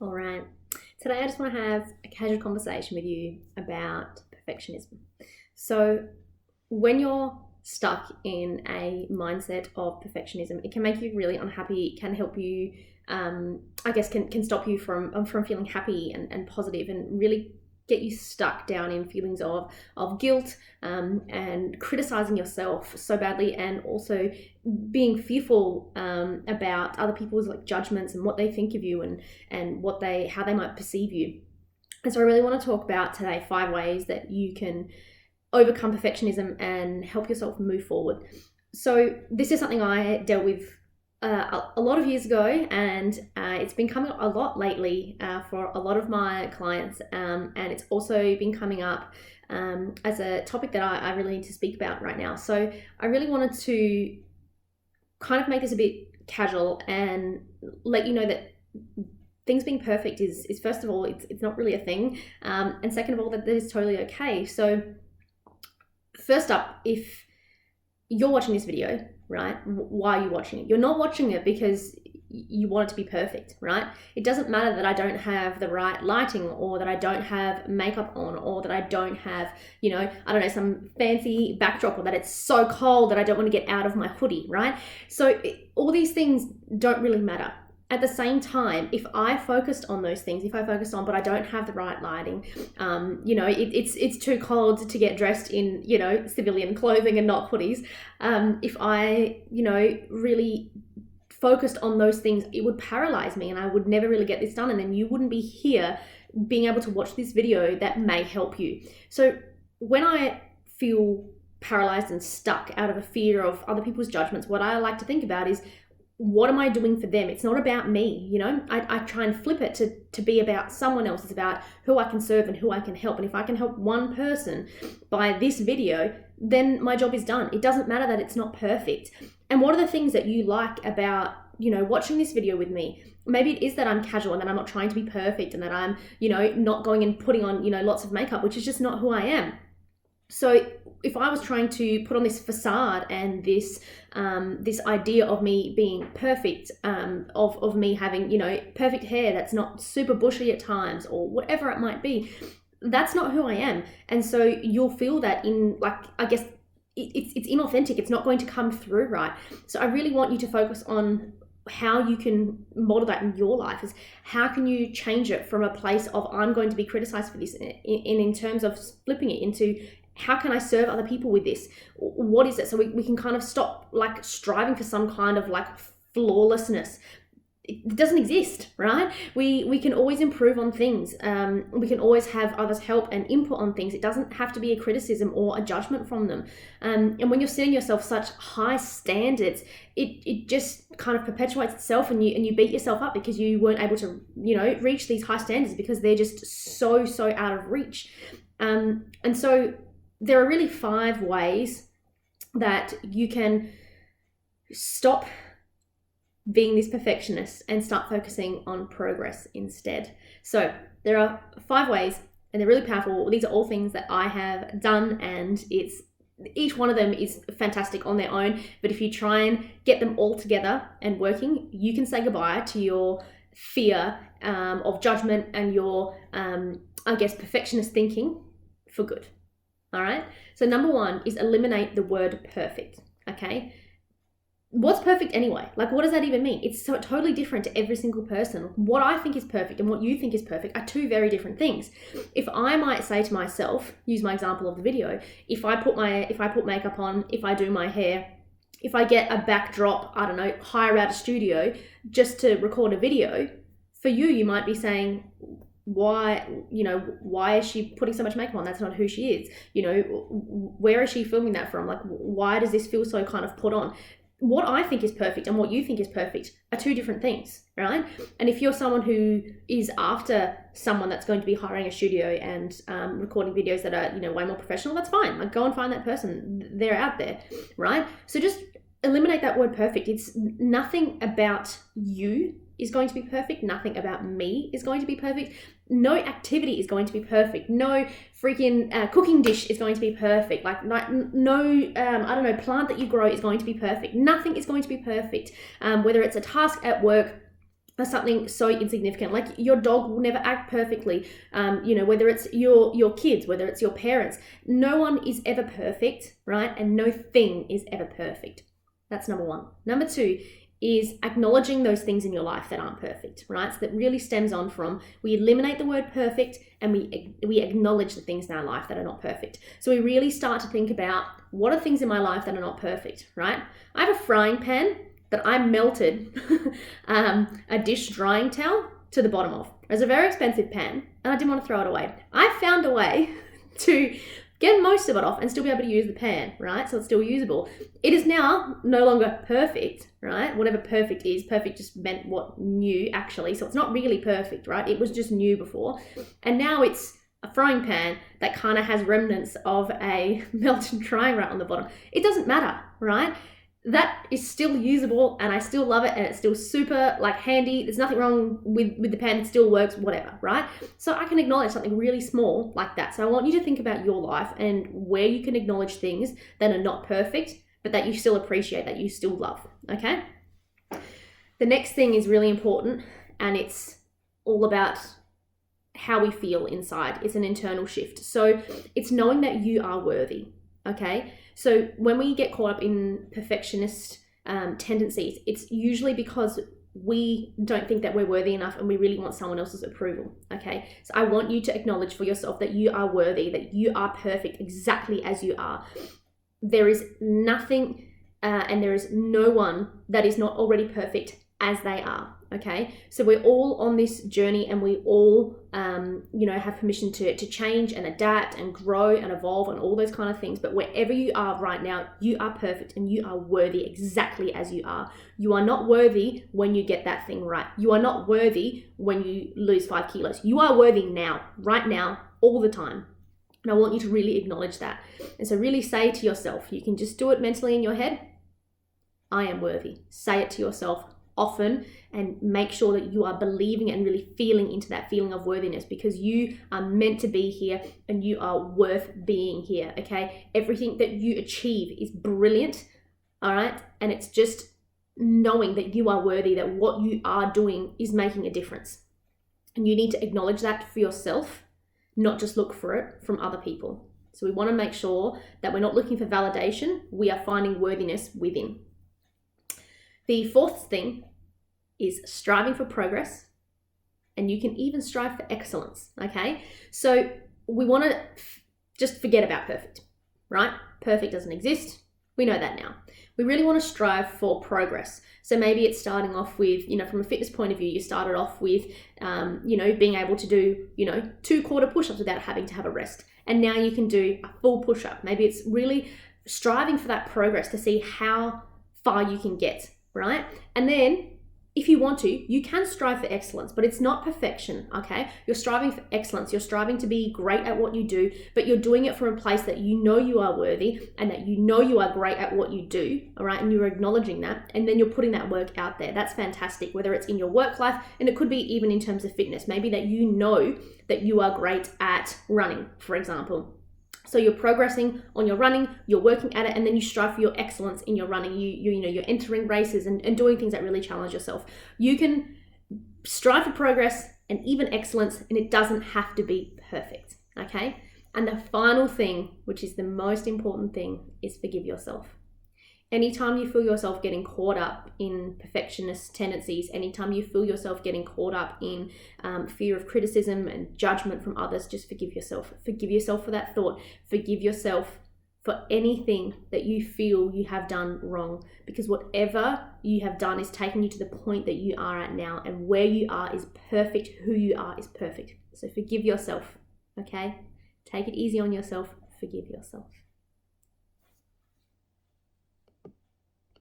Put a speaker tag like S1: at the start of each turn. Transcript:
S1: All right. Today, I just want to have a casual conversation with you about perfectionism. So, when you're stuck in a mindset of perfectionism, it can make you really unhappy. It can help you, can stop you from feeling happy and positive, and really get you stuck down in feelings of guilt and criticizing yourself so badly, and also being fearful about other people's judgments and what they think of you, and how they might perceive you. And so I really want to talk about today 5 ways that you can overcome perfectionism and help yourself move forward. So this is something I dealt with a lot of years ago, and it's been coming up a lot lately for a lot of my clients, and it's also been coming up as a topic that I really need to speak about right now. So I really wanted to kind of make this a bit casual and let you know that things being perfect is first of all, it's not really a thing, and second of all, that is totally okay. So first up, if you're watching this video, right, why are you watching it? You're not watching it because you want it to be perfect, right? It doesn't matter that I don't have the right lighting, or that I don't have makeup on, or that I don't have, some fancy backdrop, or that it's so cold that I don't want to get out of my hoodie, right? So all these things don't really matter. At the same time, if I focused on those things, but I don't have the right lighting, it's too cold to get dressed in, civilian clothing and not hoodies. If I, really focused on those things, it would paralyze me and I would never really get this done. And then you wouldn't be here being able to watch this video that may help you. So when I feel paralyzed and stuck out of a fear of other people's judgments, what I like to think about is, what am I doing for them? It's not about me, I try and flip it to be about someone else. It's about who I can serve and who I can help. And if I can help one person by this video, then my job is done. It doesn't matter that it's not perfect. And what are the things that you like about, watching this video with me? Maybe it is that I'm casual and that I'm not trying to be perfect, and that I'm, not going and putting on, lots of makeup, which is just not who I am. So if I was trying to put on this facade and this idea of me being perfect, of me having, perfect hair that's not super bushy at times, or whatever it might be, that's not who I am. And so you'll feel that it's inauthentic. It's not going to come through right. So I really want you to focus on how you can model that in your life. Is how can you change it from a place of, I'm going to be criticized for this, in terms of flipping it into, how can I serve other people with this? What is it? So we can kind of stop striving for some kind of flawlessness. It doesn't exist, right? We can always improve on things. We can always have others help and input on things. It doesn't have to be a criticism or a judgment from them. And when you're setting yourself such high standards, it just kind of perpetuates itself, and you beat yourself up because you weren't able to, reach these high standards because they're just so out of reach. And so there are really 5 ways that you can stop being this perfectionist and start focusing on progress instead. So there are 5 ways, and they're really powerful. These are all things that I have done, and each one of them is fantastic on their own. But if you try and get them all together and working, you can say goodbye to your fear of judgment and your, perfectionist thinking for good. All right. So number 1 is eliminate the word perfect. Okay. What's perfect anyway? What does that even mean? It's so totally different to every single person. What I think is perfect and what you think is perfect are 2 very different things. If I might say to myself, use my example of the video, if I put makeup on, if I do my hair, if I get a backdrop, I don't know, hire out a studio just to record a video, for you might be saying, why is she putting so much makeup on? That's not who she is. Where is she filming that from? Why does this feel so kind of put on? What I think is perfect and what you think is perfect are 2 different things, right? And if you're someone who is after someone that's going to be hiring a studio and recording videos that are, way more professional, that's fine. Go and find that person. They're out there, right? So just eliminate that word perfect. It's nothing about you is going to be perfect. Nothing about me is going to be perfect. No activity is going to be perfect. No freaking cooking dish is going to be perfect. No, plant that you grow is going to be perfect. Nothing is going to be perfect. Whether it's a task at work, for something so insignificant. Like your dog will never act perfectly. Whether it's your kids, whether it's your parents, no one is ever perfect, right? And no thing is ever perfect. That's number one. Number two is acknowledging those things in your life that aren't perfect, right? So that really stems on from, we eliminate the word perfect and we acknowledge the things in our life that are not perfect. So we really start to think about, what are things in my life that are not perfect, right? I have a frying pan that I melted a dish drying towel to the bottom of. It was a very expensive pan and I didn't want to throw it away. I found a way to get most of it off and still be able to use the pan, right? So it's still usable. It is now no longer perfect, right? Whatever perfect is, perfect just meant what new actually. So it's not really perfect, right? It was just new before. And now it's a frying pan that kind of has remnants of a melted drying rack on the bottom. It doesn't matter, right? That is still usable and I still love it and it's still super handy. There's nothing wrong with the pan. It still works, whatever, right? So I can acknowledge something really small like that. So I want you to think about your life and where you can acknowledge things that are not perfect, but that you still appreciate, that you still love, okay? The next thing is really important and it's all about how we feel inside. It's an internal shift. So it's knowing that you are worthy, okay? So when we get caught up in perfectionist tendencies, it's usually because we don't think that we're worthy enough and we really want someone else's approval, okay? So I want you to acknowledge for yourself that you are worthy, that you are perfect exactly as you are. There is nothing and there is no one that is not already perfect as they are, okay? So we're all on this journey and we all, have permission to change and adapt and grow and evolve and all those kind of things. But wherever you are right now, you are perfect and you are worthy exactly as you are. You are not worthy when you get that thing right. You are not worthy when you lose 5 kilos. You are worthy now, right now, all the time. And I want you to really acknowledge that. And so really say to yourself, you can just do it mentally in your head, I am worthy. Say it to yourself often and make sure that you are believing and really feeling into that feeling of worthiness, because you are meant to be here and you are worth being here, okay? Everything that you achieve is brilliant, all right? And it's just knowing that you are worthy, that what you are doing is making a difference. And you need to acknowledge that for yourself, not just look for it from other people. So we want to make sure that we're not looking for validation, we are finding worthiness within. The fourth thing is striving for progress, and you can even strive for excellence, okay? So we want to just forget about perfect, right? Perfect doesn't exist. We know that now. We really want to strive for progress. So maybe it's starting off with, from a fitness point of view, you started off with, being able to do, 2 quarter push-ups without having to have a rest. And now you can do a full push-up. Maybe it's really striving for that progress to see how far you can get, right? And then if you want to, you can strive for excellence, but it's not perfection, okay? You're striving for excellence. You're striving to be great at what you do, but you're doing it from a place that you know you are worthy and that you know you are great at what you do, all right? And you're acknowledging that, and then you're putting that work out there. That's fantastic, whether it's in your work life, and it could be even in terms of fitness. Maybe that you know that you are great at running, for example. So you're progressing on your running, you're working at it, and then you strive for your excellence in your running. You're entering races and doing things that really challenge yourself. You can strive for progress and even excellence, and it doesn't have to be perfect, okay? And the final thing, which is the most important thing, is forgive yourself. Anytime you feel yourself getting caught up in perfectionist tendencies, anytime you feel yourself getting caught up in fear of criticism and judgment from others, just forgive yourself. Forgive yourself for that thought. Forgive yourself for anything that you feel you have done wrong, because whatever you have done is taking you to the point that you are at now, and where you are is perfect. Who you are is perfect. So forgive yourself, okay? Take it easy on yourself. Forgive yourself.